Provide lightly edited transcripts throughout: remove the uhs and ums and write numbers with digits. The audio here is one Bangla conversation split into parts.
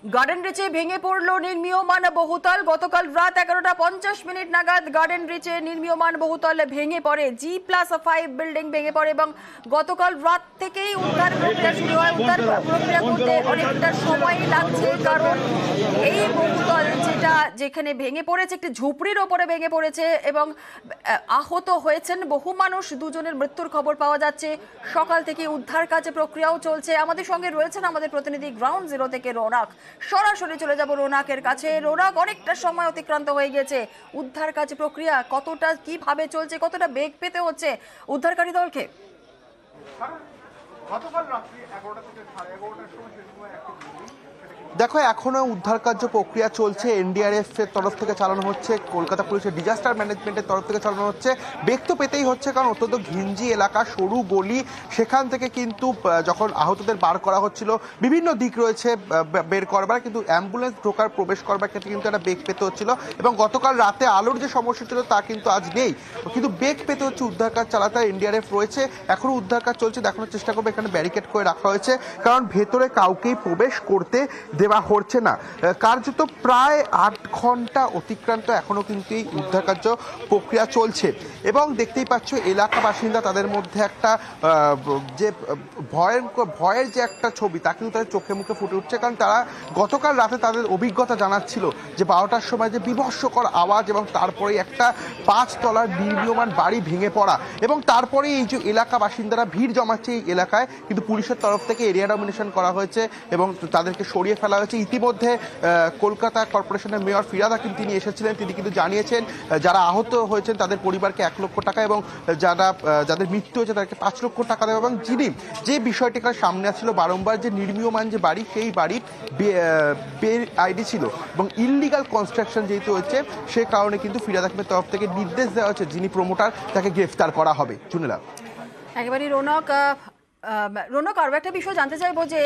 গার্ডেন রিচে ভেঙে পড়ল নির্মীয়মান বহুতল। গতকাল রাত 11:50 নাগাদ গার্ডেন রিচে নির্মীয়মান বহুতল ভেঙে পড়ে। G+5 বিল্ডিং ভেঙে পড়ে এবং গতকাল রাত থেকেই উদ্ধার প্রক্রিয়া শুরু হয়। উদ্ধার প্রক্রিয়া করতে অনেকটা সময় লাগছে, কারণ এই বহুতল যেখানে ভেঙে পড়েছে একটি ঝুপড়ির ওপরে ভেঙে পড়েছে এবং আহত হয়েছেন বহু মানুষ। দুজনের মৃত্যুর খবর পাওয়া যাচ্ছে। সকাল থেকে উদ্ধার কাজে প্রক্রিয়াও চলছে। আমাদের সঙ্গে রয়েছেন আমাদের প্রতিনিধি গ্রাউন্ড জিরো থেকে রৌনক। সরাসরি চলে যাব রৌনকের কাছে। রৌনক, অনেকটা সময় অতিক্রান্ত হয়ে গেছে, উদ্ধার কাজ প্রক্রিয়া কতটা কিভাবে চলছে, কতটা বেগ পেতে হচ্ছে উদ্ধারকারী দলকে? গতকাল রাত্রি 11টা থেকে 11:30টার সময় সেই সময় দেখো, এখনো উদ্ধার কার্য প্রক্রিয়া চলছে। এনডিআরএফ এর তরফ থেকে চালানো হচ্ছে, কলকাতা পুলিশের ডিজাস্টার ম্যানেজমেন্টের তরফ থেকে চালানো হচ্ছে। বেগ তো পেতেই হচ্ছে, কারণ অত্যন্ত ঘিঞ্জি এলাকা, সরু গলি, সেখান থেকে কিন্তু যখন আহতদের বার করা হচ্ছিল বিভিন্ন দিক রয়েছে বের করবার, কিন্তু অ্যাম্বুলেন্স ঢোকার প্রবেশ করবার ক্ষেত্রে কিন্তু একটা বেগ পেতে হচ্ছিল। এবং গতকাল রাতে আলোর যে সমস্যা ছিল তা কিন্তু আজ নেই, কিন্তু বেগ পেতে হচ্ছে উদ্ধার কাজ চালাতে। এনডিআরএফ রয়েছে, এখনো উদ্ধার কাজ চলছে। দেখানোর চেষ্টা করবো, এখানে ব্যারিকেড করে রাখা হয়েছে, কারণ ভেতরে কাউকেই প্রবেশ করতে দেওয়া হচ্ছে না। কার্যত প্রায় 8 ঘন্টা অতিক্রান্ত, এখনো কিন্তু এই উদ্ধার কার্য প্রক্রিয়া চলছে। এবং দেখতেই পাচ্ছ এলাকা বাসিন্দা, তাদের মধ্যে একটা যে ভয়ের যে একটা ছবি তা কিন্তু তাদের চোখে মুখে ফুটে উঠছে, কারণ তারা গতকাল রাতে তাদের অভিজ্ঞতা জানাচ্ছিল যে 12টার সময় যে বিভৎসকর আওয়াজ এবং তারপরে একটা 5 তলার নির্মীয়মান বাড়ি ভেঙে পড়া, এবং তারপরে এই যে এলাকা বাসিন্দারা ভিড় জমাচ্ছে এই এলাকায়, কিন্তু পুলিশের তরফ থেকে এরিয়া ডমিনেশন করা হয়েছে এবং তাদেরকে সরিয়ে ফেলা হয়েছে। ইতিমধ্যে কলকাতা কর্পোরেশনের মেয়র ফিরহাদ হাকিম তিনি এসেছিলেন, তিনি কিন্তু জানিয়েছেন যারা আহত হয়েছেন তাদের পরিবারকে 1 লক্ষ টাকা এবং যাদের মৃত্যু হয়েছে তাদেরকে 5 লক্ষ টাকা দেবে। এবং যে বিষয়টি সামনে আসছিল বারংবার, যে নির্মীয়মান যে বাড়ি, সেই বাড়ির আইডি ছিল এবং ইললিগাল কনস্ট্রাকশন যেহেতু হচ্ছে, সে কারণে কিন্তু ফিরহাদ হাকিমের তরফ থেকে নির্দেশ দেওয়া হচ্ছে যিনি প্রমোটার তাকে গ্রেফতার করা হবে। চুনিলা, একেবারেই রৌনক, আরো একটা বিষয় জানতে চাইবো যে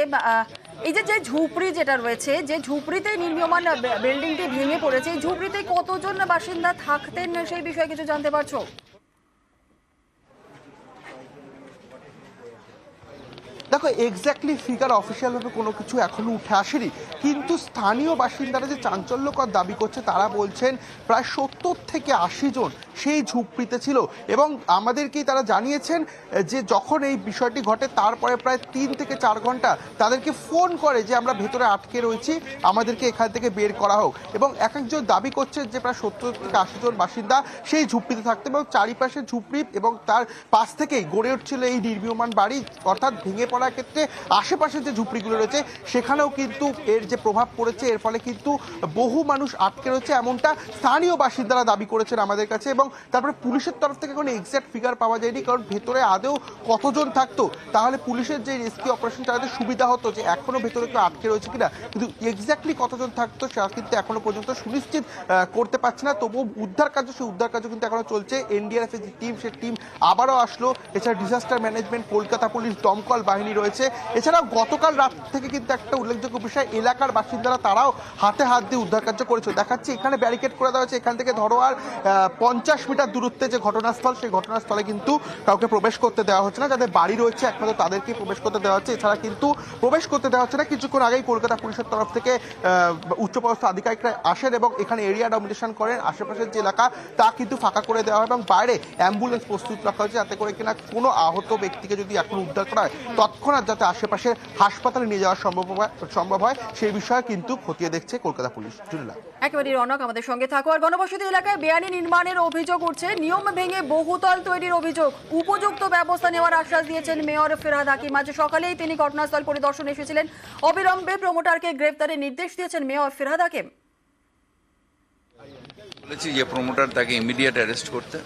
এই যে ঝুপড়ি যেটা রয়েছে, যে ঝুপড়িতে নির্মীয়মান বিল্ডিংটি ভেঙে পড়েছে, এই ঝুপড়িতে কতজন বাসিন্দা থাকতেন সেই বিষয়ে কিছু জানতে পারছো? দেখো, এক্স্যাক্টলি ফিগার অফিসিয়ালভাবে কোনো কিছু এখনো উঠে আসেনি, কিন্তু স্থানীয় বাসিন্দারা যে চাঞ্চল্যকর দাবি করছে, তারা বলছেন প্রায় 70 থেকে 80 জন সেই ঝুপড়িতে ছিল। এবং আমাদেরকেই তারা জানিয়েছেন যে যখন এই বিষয়টি ঘটে তারপরে প্রায় 3 থেকে 4 ঘন্টা তাদেরকে ফোন করে যে আমরা ভেতরে আটকে রয়েছি, আমাদেরকে এখান থেকে বের করা হোক। এবং এক একজন দাবি করছে যে প্রায় 70 থেকে 80 জন বাসিন্দা সেই ঝুপড়িতে থাকতে, এবং চারিপাশে ঝুপড়ি এবং তার পাশ থেকেই গড়ে উঠছিল এই নির্মীয়মান বাড়ি। অর্থাৎ ভেঙে পড়ার ক্ষেত্রে আশেপাশে যে ঝুপড়িগুলো রয়েছে সেখানেও কিন্তু এর যে প্রভাব পড়েছে, এর ফলে কিন্তু বহু মানুষ আটকে রয়েছে, এমনটা স্থানীয় বাসিন্দারা দাবি করেছেন আমাদের কাছে। এবং তারপরে পুলিশের তরফ থেকে কোনো এক্সাক্ট ফিগার পাওয়া যায়নি, কারণ ভেতরে আদৌ কতজন থাকতো, তাহলে পুলিশের যে রেস্কিউ অপারেশন চালাতে সুবিধা হতো যে এখনো ভেতরে কেউ আটকে রয়েছে কিনা, কিন্তু এক্স্যাক্টলি কতজন থাকতো সেটা কিন্তু এখনো পর্যন্ত সুনিশ্চিত করতে পারছে না। তবুও উদ্ধার কার্য কিন্তু এখনো চলছে। এনডিআরএফ এর যে টিম, সেই টিম আবারও আসলো। এছাড়া ডিজাস্টার ম্যানেজমেন্ট, কলকাতা পুলিশ, দমকল বাহিনী রয়েছে। এছাড়াও গতকাল রাত থেকে কিন্তু একটা উল্লেখযোগ্য বিষয়, এলাকার বাসিন্দারা তারাও হাতে হাত দিয়ে উদ্ধার কার্য করেছে। দেখাচ্ছে এখানে ব্যারিকেড করে দেওয়া হয়েছে, এখান থেকে ধরো আর 50 মিটার দূরত্বে যে ঘটনাস্থল, সেই ঘটনাস্থলে কিন্তু কাউকে প্রবেশ করতে দেওয়া হচ্ছে না। যাদের বাড়ি রয়েছে একমাত্র তাদেরকেই প্রবেশ করতে দেওয়া হচ্ছে, এছাড়া কিন্তু প্রবেশ করতে দেওয়া হচ্ছে না। কিছুক্ষণ আগেই কলকাতা পুলিশের তরফ থেকে উচ্চপদস্থ আধিকারিকরা আসেন এবং এখানে এরিয়া ডমিনেশন করেন। আশেপাশের যে এলাকা তা কিন্তু ফাঁকা করে দেওয়া হয় এবং বাইরে অ্যাম্বুলেন্স প্রস্তুত রাখা হয়েছে, যাতে করে কিনা কোনো আহত ব্যক্তিকে যদি এখন উদ্ধার করা হয় তৎক্ষণাৎ যাতে আশেপাশের হাসপাতালে নিয়ে যাওয়া সম্ভব হয়, সেই বিষয়ে কিন্তু খতিয়ে দেখছে কলকাতা পুলিশ। একেবারে রৌনক, আমাদের সঙ্গে থাকো। আর গণবসতি এলাকায় বেআইনি নির্মাণের অভিযোগ উঠছে, নিয়ম ভেঙে বহুতল তৈরির অভিযোগ। উপযুক্ত ব্যবস্থা নেওয়ার আশ্বাস দিয়েছেন মেয়র ফিরহাদ হাকিম। আজ সকালেই তিনি ঘটনাস্থল পরিদর্শনে এসেছিলেন। অবিলম্বে প্রমোটারকে গ্রেফতারের নির্দেশ দিয়েছেন মেয়র ফিরহাদ হাকিম। বলেছি যে প্রমোটার তাকে ইমিডিয়েট অ্যারেস্ট করতে,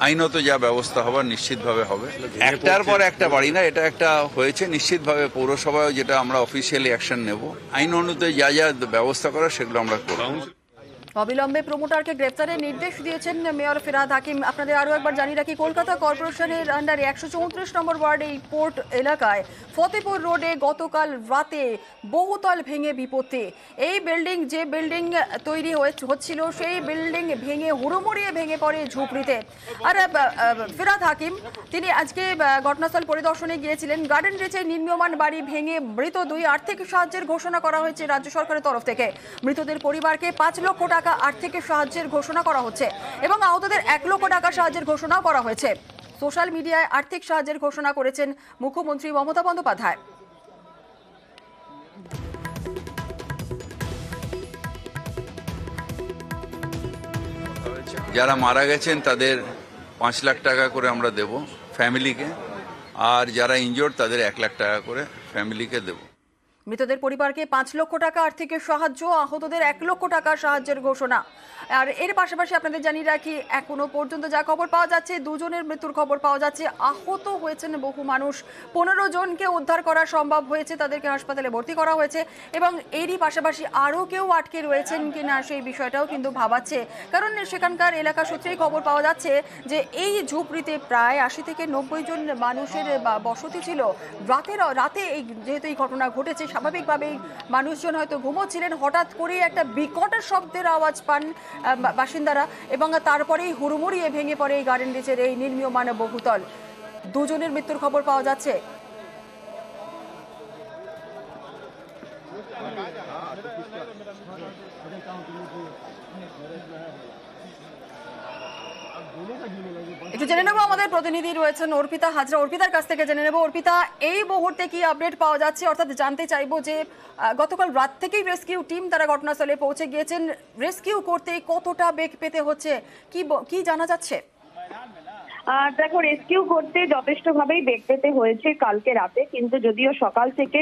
আইনত যা ব্যবস্থা হবার নিশ্চিতভাবে হবে। একটার পর একটা বাড়ি না, এটা একটা হয়েছে, নিশ্চিতভাবে পৌরসভায় যেটা আমরা অফিসিয়ালি অ্যাকশন নেব, আইন অনুযায়ী যা যা ব্যবস্থা করা সেগুলো আমরা করব। অবিলম্বে প্রমোটারকে গ্রেপ্তারের নির্দেশ দিয়েছেন মেয়র ফিরহাদ হাকিম। আপনাদের আরও একবার জানিয়ে রাখি, কলকাতা কর্পোরেশনের আন্ডারে 134 নম্বর ওয়ার্ডে এই পোর্ট এলাকায় ফতেপুর রোডে গতকাল রাতে বহুতল ভেঙে বিপত্তি। এই বিল্ডিং, যে বিল্ডিং তৈরি হচ্ছিল, সেই বিল্ডিং ভেঙে হুড়োমুড়িয়ে ভেঙে পড়ে ঝুপড়িতে। আর ফিরহাদ হাকিম তিনি আজকে ঘটনাস্থল পরিদর্শনে গিয়েছিলেন। গার্ডেন রিচে নির্মীয়মান বাড়ি ভেঙে মৃত দুই আর্থিক সাহায্যের ঘোষণা করা হয়েছে রাজ্য সরকারের তরফ থেকে। মৃতদের পরিবারকে 5 লক্ষ টাকা আর্থিক সাহায্যের ঘোষণা করা হচ্ছে এবং আহতদের 1 লক্ষ টাকা সাহায্যের ঘোষণাও করা হয়েছে। সোশ্যাল মিডিয়ায় আর্থিক সাহায্যের ঘোষণা করেছেন মুখ্যমন্ত্রী মমতা বন্দ্যোপাধ্যায়। যারা মারা গেছেন তাদের 5 লাখ টাকা করে আমরা দেব ফ্যামিলিকে, আর যারা ইনজোর্ড তাদের 1 লাখ টাকা করে ফ্যামিলিকে দেব। মৃতদের পরিবারকে 5 লক্ষ টাকা আর্থিক সাহায্য, আহতদের 1 লক্ষ টাকা সাহায্যের ঘোষণা। আর এর পাশাপাশি আপনাদের জানিয়ে রাখি, এখনো পর্যন্ত যা খবর পাওয়া যাচ্ছে, 2 জনের মৃত্যুর খবর পাওয়া যাচ্ছে। আহত হয়েছেন বহু মানুষ, 15 জনকে উদ্ধার করা সম্ভব হয়েছে, তাদেরকে হাসপাতালে ভর্তি করা হয়েছে এবং এরই পাশাপাশি আরও কেউ আটকে রয়েছেন কিনা সেই বিষয়টাও কিন্তু ভাবাচ্ছে। কারণ সেখানকার এলাকা সূত্রেই খবর পাওয়া যাচ্ছে যে এই ঝুপড়িতে প্রায় 80 থেকে 90 জন মানুষের বসতি ছিল। রাতে এই যেহেতু এই ঘটনা ঘটেছে, স্বাভাবিকভাবেই মানুষজন হয়তো ঘুমোচ্ছিলেন, হঠাৎ করে একটা বিকট শব্দের আওয়াজ পান বাসিন্দারা এবং তারপরেই হুড়মুড়িয়ে ভেঙে পড়ে এই গার্ডেন রিচের এই নির্মীয়মান বহুতল। 2 জনের মৃত্যুর খবর পাওয়া যাচ্ছে। একটু জেনে নেবো, আমাদের প্রতিনিধি রয়েছেন অর্পিতা হাজরা, অর্পিতার কাছ থেকে জেনে নেবো। অর্পিতা, এই মুহূর্তে কি আপডেট পাওয়া যাচ্ছে? অর্থাৎ জানতে চাইবো যে গতকাল রাত থেকেই রেস্কিউ টিম তারা ঘটনাস্থলে পৌঁছে গিয়েছেন, রেস্কিউ করতে কতটা বেগ পেতে হচ্ছে, কি জানা যাচ্ছে? দেখো, রেস্কিউ করতে যথেষ্টভাবেই বেগ পেতে হয়েছে কালকে রাতে, কিন্তু যদিও সকাল থেকে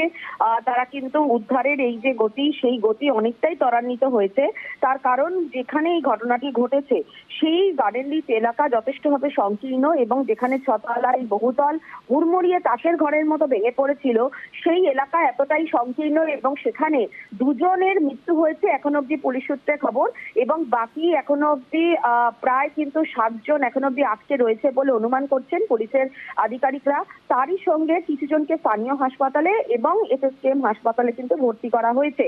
তারা কিন্তু উদ্ধারের এই যে গতি, সেই গতি অনেকটাই ত্বরান্বিত হয়েছে। তার কারণ যেখানে এই ঘটনাটি ঘটেছে সেই গার্ডেন রিচ এলাকা যথেষ্টভাবে সংকীর্ণ এবং যেখানে ছতলা এই বহুতল হুড়মুড়িয়ে তাসের ঘরের মতো ভেঙে পড়েছিল, সেই এলাকা এতটাই সংকীর্ণ এবং সেখানে 2 জনের মৃত্যু হয়েছে এখন অব্দি পুলিশ সূত্রে খবর, এবং বাকি এখনো অব্দি প্রায় কিন্তু 7 জন এখন অব্দি আটকে রয়েছে বলে অনুমান করছেন পুলিশের আধিকারিকরা। তারই সঙ্গে কিছু জনকে স্থানীয় হাসপাতালে এবং এসএসকেএম হাসপাতালে কিন্তু ভর্তি করা হয়েছে।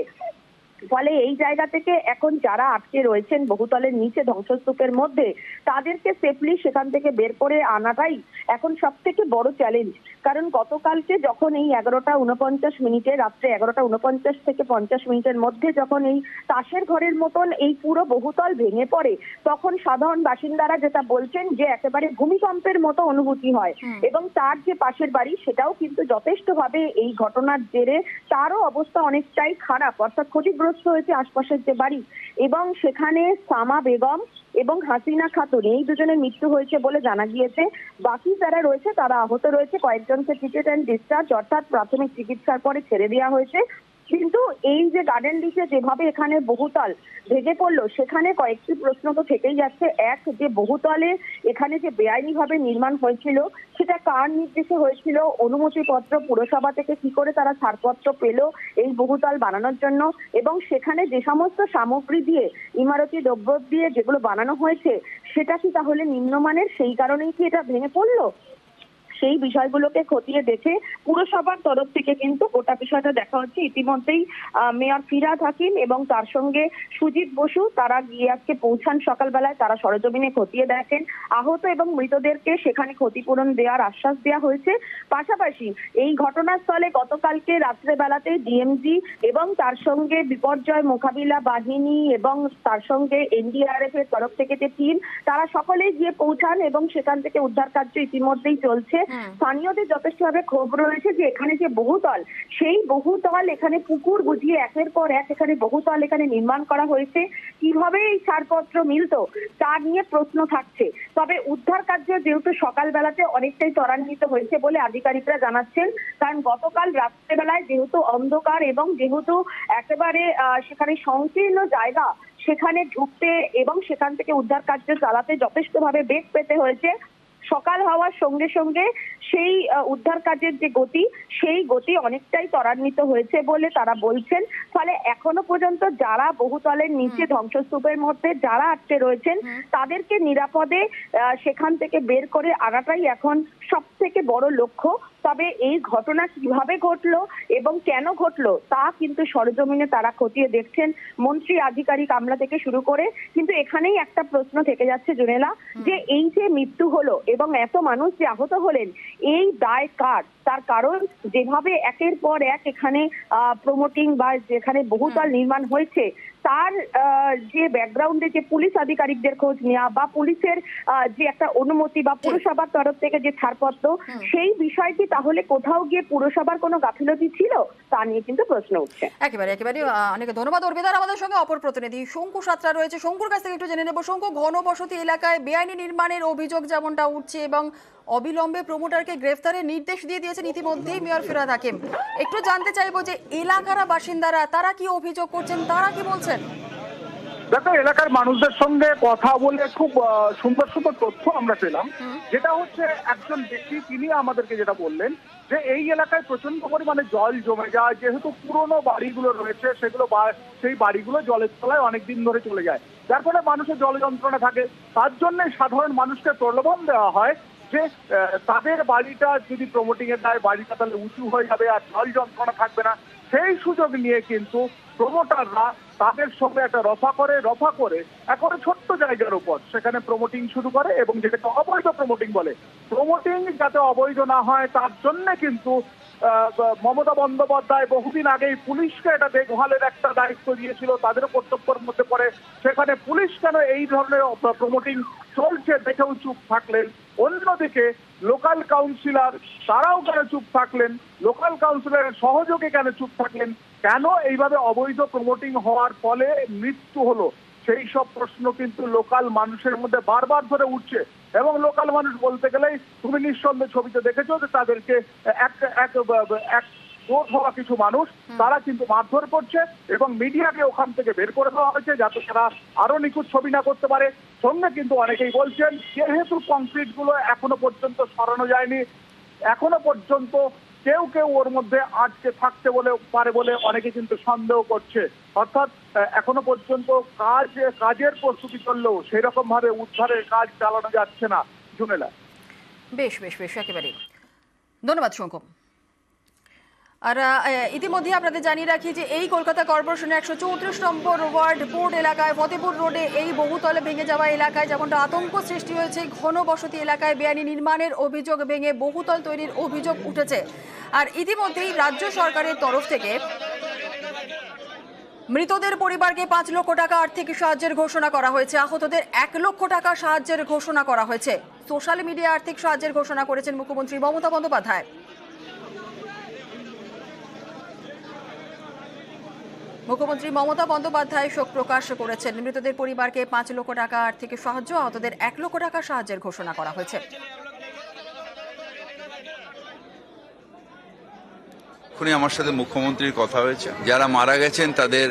ফলে এই জায়গা থেকে এখন যারা আটকে রয়েছেন বহুতলের নিচে ধ্বংসস্তূপের মধ্যে, তাদেরকে সেফলি সেখান থেকে বের করে আনাটাই এখন সব থেকে বড় চ্যালেঞ্জ। কারণ গতকালকে যখন এই 11:49 রাত্রে 11:49 থেকে 50 মিনিটের মধ্যে যখন এই তাসের ঘরের মতন এই পুরো বহুতল ভেঙে পড়ে, তখন সাধারণ বাসিন্দারা যেটা বলছেন যে একেবারে ভূমিকম্পের মতো অনুভূতি হয় এবং তার যে পাশের বাড়ি সেটাও কিন্তু যথেষ্টভাবে এই ঘটনার জেরে তারও অবস্থা অনেকটাই খারাপ, অর্থাৎ ক্ষতিগ্রস্ত হয়েছে আশপাশের যে বাড়ি। এবং সেখানে সামা বেগম এবং হাসিনা খাতুন, এই 2 জনের মৃত্যু হয়েছে বলে জানা গিয়েছে। বাকি যারা রয়েছে তারা আহত রয়েছে, কয়েকজনকে ট্রিটেড অ্যান্ড ডিসচার্জ অর্থাৎ প্রাথমিক চিকিৎসার পরে ছেড়ে দেওয়া হয়েছে। কিন্তু এই যে গার্ডেন রিচে যেভাবে এখানে বহুতল ভেঙে পড়লো, সেখানে কয়েকটি প্রশ্ন তো থেকেই যাচ্ছে। এক, যে বহুতলে এখানে যে বেআইনিভাবে নির্মাণ হয়েছিল সেটা কার নির্দেশে হয়েছিল, অনুমতিপত্র পুরসভা থেকে কি করে তারা ছাড়পত্র পেল এই বহুতল বানানোর জন্য, এবং সেখানে যে সমস্ত সামগ্রী দিয়ে, ইমারতি দ্রব্য দিয়ে যেগুলো বানানো হয়েছে সেটা কি তাহলে নিম্নমানের, সেই কারণেই কি এটা ভেঙে পড়লো? সেই বিষয়গুলোকে খতিয়ে দেখে পুরসভার তরফ থেকে কিন্তু গোটা বিষয়টা দেখা হচ্ছে। ইতিমধ্যেই মেয়র ফিরহাদ হাকিম এবং তার সঙ্গে সুজিত বসু তারা গিয়ে আজকে পৌঁছান সকালবেলায়, তারা সরেজমিনে খতিয়ে দেখেন। আহত এবং মৃতদেরকে সেখানে ক্ষতিপূরণ দেওয়ার আশ্বাস দেওয়া হয়েছে। পাশাপাশি এই ঘটনাস্থলে গতকালকে রাত্রেবেলাতে ডিএমজি এবং তার সঙ্গে বিপর্যয় মোকাবিলা বাহিনী এবং তার সঙ্গে এনডিআরএফ এর তরফ থেকে যে টিম, তারা সকলেই গিয়ে পৌঁছান এবং সেখান থেকে উদ্ধার কার্য ইতিমধ্যেই চলছে। স্থানীয়দের যথেষ্টভাবে ক্ষোভ রয়েছে যে এখানে যে বহুতল, সেই বহুতল এখানে পুকুর বুঝিয়ে একের পর এক এখানে বহুতল এখানে নির্মাণ করা হয়েছে, কিভাবে এই ছাড়পত্র মিলতো তা নিয়ে প্রশ্ন থাকছে। তবে উদ্ধার কার্য যেহেতু সকালবেলাতে অনেকটাই ত্বরান্বিত হয়েছে বলে আধিকারিকরা জানাচ্ছেন, কারণ গতকাল রাত্রেবেলায় যেহেতু অন্ধকার এবং যেহেতু একেবারে সেখানে সংকীর্ণ জায়গা, সেখানে ঢুকতে এবং সেখান থেকে উদ্ধার কার্য চালাতে যথেষ্টভাবে বেগ পেতে হয়েছে। সকাল হওয়ার সঙ্গে সঙ্গে সেই উদ্ধার কাজের যে গতি, সেই গতি অনেকটাই ত্বরান্বিত হয়েছে বলে তারা বলছেন। ফলে এখনো পর্যন্ত যারা বহুতলের নিচে ধ্বংসস্তূপের মধ্যে যারা আটকে রয়েছেন তাদেরকে নিরাপদে সেখান থেকে বের করে আনাটাই এখন সব থেকে বড় লক্ষ্য। তবে এই ঘটনা কিভাবে ঘটলো এবং কেন ঘটলো তা কিন্তু সরেজমিনে তারা খতিয়ে দেখছেন, মন্ত্রী আধিকারিক আমলা থেকে শুরু করে। কিন্তু এখানেই একটা প্রশ্ন থেকে যাচ্ছে জুনেলা, যে এই যে মৃত্যু হলো এবং এত মানুষ যে আহত হলেন, এই দায় কার? তার কারণ যেভাবে একের পর এক এখানে প্রমোটিং বা যেখানে বহুতল নির্মাণ হয়েছে তার যে ব্যাকগ্রাউন্ডে যে পুলিশ আধিকারিকদের খোঁজ নেওয়া বা পুলিশের যে একটা অনুমতি বা পুরসভার তরফ থেকে যে ছাড়পত্র, সেই বিষয়টি তাহলে কোথাও গিয়ে পুরসভার কোনো গাফিলতি ছিল তা নিয়ে কিন্তু প্রশ্ন উঠছে। একেবারে অনেক ধন্যবাদ অর্পিতার। আমাদের সঙ্গে অপর প্রতিনিধি শঙ্কু সাত্রা রয়েছে, শঙ্কুর কাছ থেকে একটু জেনে নেব। শঙ্কু, ঘনবসতি এলাকায় বেআইনি নির্মাণের অভিযোগ যেমনটা উঠছে এবং অবিলম্বে প্রমোটারকে গ্রেফতারের নির্দেশ দিয়ে দিয়েছেন ইতিমধ্যেই মেয়র ফিরহাদ হাকিম, একটু জানতে চাইবো যে এলাকার বাসিন্দারা তারা কি অভিযোগ করছেন, তারা কি বলছেন? দেখো, এলাকার মানুষদের সঙ্গে কথা বলে খুব সুন্দর সুন্দর তথ্য আমরা পেলাম। যেটা হচ্ছে, একজন ব্যক্তি তিনি আমাদেরকে যেটা বললেন যে এই এলাকায় প্রচন্ড পরিমাণে জল জমে যায়, যেহেতু পুরনো বাড়িগুলো রয়েছে সেগুলো সেই বাড়িগুলো জলের তলায় অনেকদিন ধরে চলে যায়, যার ফলে মানুষের জল যন্ত্রণা থাকে। তার জন্য সাধারণ মানুষকে প্রলোভন দেওয়া হয় যে তাদের বাড়িটা যদি প্রমোটিং এর দেয় বাড়িটা তাহলে উঁচু হয়ে যাবে আর জল যন্ত্রণা থাকবে না। সেই সুযোগ নিয়ে কিন্তু প্রমোটাররা তাদের সঙ্গে একটা রফা করে এখন ছোট্ট জায়গার উপর সেখানে প্রমোটিং শুরু করে এবং যেটাকে অবৈধ প্রমোটিং বলে। প্রমোটিং যাতে অবৈধ না হয় তার জন্য কিন্তু মমতা বন্দ্যোপাধ্যায় বহুদিন আগেই পুলিশকে এটা দেখভালের একটা দায়িত্ব দিয়েছিল, তাদের কর্তব্যের মধ্যে পড়ে। সেখানে পুলিশ কেন এই ধরনের প্রমোটিং চলছে দেখেও চুপ থাকলেন, অন্যদিকে লোকাল কাউন্সিলর তারাও কেন চুপ থাকলেন, লোকাল কাউন্সিলরের সহযোগে কেন চুপ থাকলেন, কেন এইভাবে অবৈধ প্রমোটিং হওয়ার ফলে মৃত্যু হলো, সেই সব প্রশ্ন কিন্তু লোকাল মানুষের মধ্যে বারবার ধরে উঠছে। এবং লোকাল মানুষ বলতে গেলেই তুমি নিঃসন্দেহে ছবিতে দেখেছো যে তাদেরকে এক জোট হওয়া কিছু মানুষ তারা কিন্তু মারধর করছে এবং মিডিয়াকে ওখান থেকে বের করে দেওয়া হয়েছে যাতে তারা আরো নিখুঁত ছবি না করতে পারে। সঙ্গে কিন্তু অনেকেই বলছেন যেহেতু কংক্রিট গুলো এখনো পর্যন্ত সরানো যায়নি, এখনো পর্যন্ত কেউ ওর মধ্যে আটকে থাকতে পারে বলে অনেকে কিন্তু সন্দেহ করছে। অর্থাৎ এখনো পর্যন্ত কাজের প্রস্তুতি চললেও সেরকম ভাবে উদ্ধারের কাজ চালানো যাচ্ছে না। জুনেলা, বেশ একেবারে ধন্যবাদ শঙ্কু। আর ইতিমধ্যে আপনাদের জানিয়ে রাখি যে এই কলকাতা কর্পোরেশনের 134 নম্বর ওয়ার্ড পোর্ট এলাকায় ফতেপুর রোডে এই বহুতলে ভেঙে যাওয়া এলাকায় যেমনটা আতঙ্ক সৃষ্টি হয়েছে, ঘনবসতি এলাকায় বেআইনি নির্মাণের অভিযোগ ভেঙে বহুতল তৈরির অভিযোগ উঠেছে। আর ইতিমধ্যেই রাজ্য সরকারের তরফ থেকে মৃতদের পরিবারকে 5 লক্ষ টাকা আর্থিক সাহায্যের ঘোষণা করা হয়েছে, আহতদের 1 লক্ষ টাকা সাহায্যের ঘোষণা করা হয়েছে। সোশ্যাল মিডিয়ায় আর্থিক সাহায্যের ঘোষণা করেছেন মুখ্যমন্ত্রী মমতা বন্দ্যোপাধ্যায়। মুখ্যমন্ত্রী মমতা বন্দ্যোপাধ্যায় শোক প্রকাশ করেছেন। মৃতদের পরিবারকে 5 লক্ষ টাকা আর্থিক সাহায্য, আহতদের 1 লক্ষ টাকা সাহায্যের ঘোষণা করা হয়েছে। এখনই আমার সাথে মুখ্যমন্ত্রীর কথা হয়েছে, যারা মারা গেছেন তাদের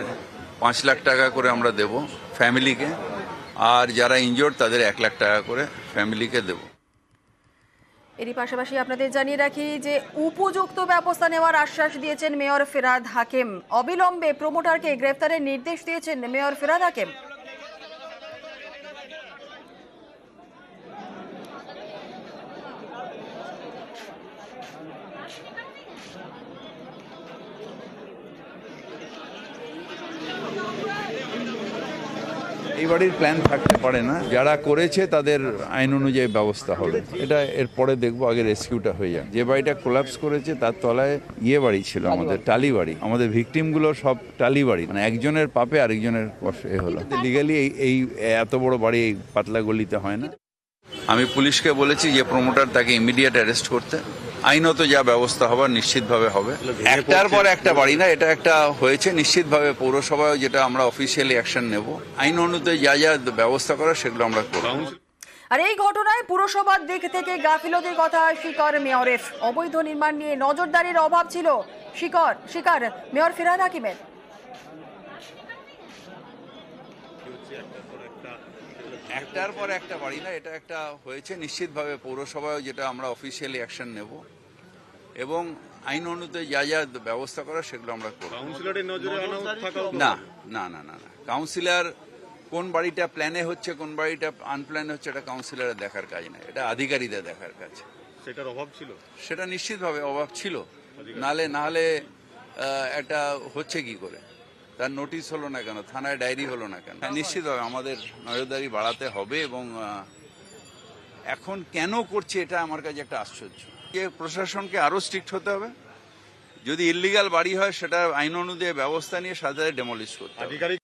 5 লাখ টাকা করে আমরা দেব ফ্যামিলিকে, আর যারা ইনজোর্ড তাদের 1 লাখ টাকা করে ফ্যামিলিকে দেব। এরই পাশাপাশি আপনাদের জানিয়ে রাখি যে উপযুক্ত ব্যবস্থা নেওয়ার আশ্বাস দিয়েছেন মেয়র ফিরহাদ হাকিম। অবিলম্বে প্রমোটারকে গ্রেফতারের নির্দেশ দিয়েছেন মেয়র ফিরহাদ হাকিম। এই বাড়ির প্ল্যান থাকতে পারে না, যারা করেছে তাদের আইন অনুযায়ী ব্যবস্থা হবে। এটা এরপরে দেখবো, আগে রেস্কিউটা হয়ে যাক। যে বাড়িটা কোলাপস করেছে তার তলায় বাড়ি ছিল, আমাদের টালি বাড়ি, আমাদের ভিকটিমগুলো সব টালি বাড়ি, মানে একজনের পাপে আরেকজনের হলো। লিগালি এই এত বড় বাড়ি এই পাতলা গলিতে হয় না। আমি পুলিশকে বলেছি যে প্রমোটার তাকে ইমিডিয়েট অ্যারেস্ট করতে, আইনত যা ব্যবস্থা হবার নিশ্চিতভাবে হবে। একটার পর একটা বাড়ি না, এটা একটা হয়েছে নিশ্চিতভাবে। পৌরসভায় যেটা আমরা অফিসিয়ালি অ্যাকশন নেব, আইন অনুযায়ী যা ব্যবস্থা করার সেগুলো আমরা করব। আর এই ঘটনায় পুরসভার দিক থেকে গাফিলতির কথা স্বীকার মেয়রের। অবৈধ নির্মাণ নিয়ে নজরদারির অভাব ছিল স্বীকার মেয়র ফিরহাদ হাকিমের। একটার পর একটা বাড়ি না, এটা একটা হয়েছে নিশ্চিতভাবে পৌরসভায়, যেটা আমরা অফিসিয়ালি অ্যাকশন নেব এবং আইন অনুযায়ী যা যা ব্যবস্থা করা সেগুলো আমরা করব। কাউন্সিলরের নজরে আনা থাকা না না না না না, কাউন্সিলর কোন বাড়িটা প্ল্যানে হচ্ছে কোন বাড়িটা আনপ্ল্যান হচ্ছে এটা কাউন্সিলরের দেখার কাজ না, এটা আধিকারিকদের দেখার কাজ। সেটার অভাব ছিল। সেটা নিশ্চিতভাবে অভাব ছিল, নাহলে একটা হচ্ছে কি করে, তার নোটিশ হলো না কেন, থানায় ডায়েরি হলো না কেন? নিশ্চিতভাবে আমাদের নজরদারি বাড়াতে হবে এবং এখন কেন করছে এটা আমার কাছে একটা আশ্চর্য। যে প্রশাসনকে আরো স্ট্রিক্ট হতে হবে, যদি ইল্লিগাল বাড়ি হয় সেটা আইন অনুযায়ী ব্যবস্থা নিয়ে সাথে ডেমলিশ করতে হবে। আধিকারিক